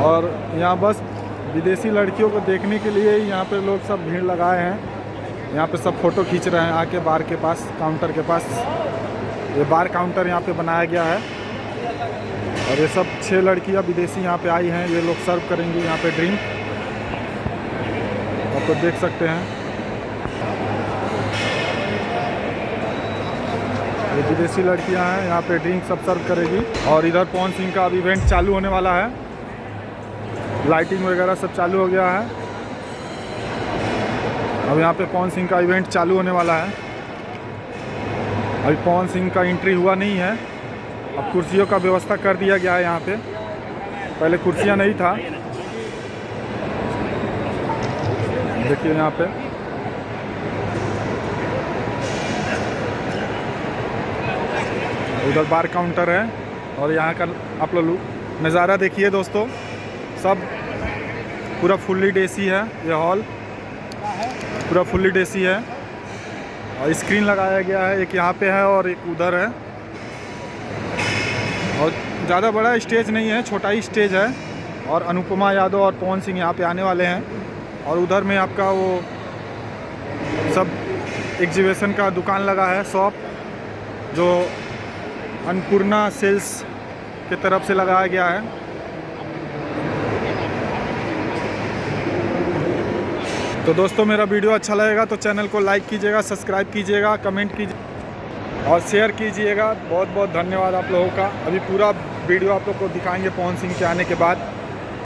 और यहाँ बस विदेशी लड़कियों को देखने के लिए यहाँ पे लोग सब भीड़ लगाए हैं। यहाँ पे सब फ़ोटो खींच रहे हैं आके बार के पास, काउंटर के पास। ये बार काउंटर यहाँ पे बनाया गया है और ये सब 6 लड़कियाँ विदेशी यहाँ पे आई हैं। ये लोग सर्व करेंगी यहाँ पे ड्रिंक, आप तो देख सकते हैं। ये विदेशी लड़कियाँ हैं, यहाँ पे ड्रिंक सब सर्व करेगी। और इधर पवन सिंह का अभी इवेंट चालू होने वाला है, लाइटिंग वगैरह सब चालू हो गया है। अब यहाँ पे पवन सिंह का इवेंट चालू होने वाला है। अभी पवन सिंह का एंट्री हुआ नहीं है। अब कुर्सियों का व्यवस्था कर दिया गया है यहाँ पे, पहले कुर्सियाँ नहीं था। देखिए यहाँ पे उधर बार काउंटर है और यहाँ का आप लोग नज़ारा देखिए दोस्तों। सब पूरा फुल्ली देसी है, ये हॉल पूरा फुल्ली देसी है। और स्क्रीन लगाया गया है, एक यहाँ पे है और एक उधर है। और ज़्यादा बड़ा स्टेज नहीं है, छोटा ही स्टेज है। और अनुपमा यादव और पवन सिंह यहाँ पे आने वाले हैं। और उधर में आपका वो सब एग्जीबिशन का दुकान लगा है, शॉप, जो अन्नपूर्णा सेल्स की तरफ से लगाया गया है। तो दोस्तों मेरा वीडियो अच्छा लगेगा तो चैनल को लाइक कीजिएगा, सब्सक्राइब कीजिएगा, कमेंट कीजिए और शेयर कीजिएगा। बहुत बहुत धन्यवाद आप लोगों का। अभी पूरा वीडियो आप लोग को दिखाएंगे पवन सिंह के आने के बाद।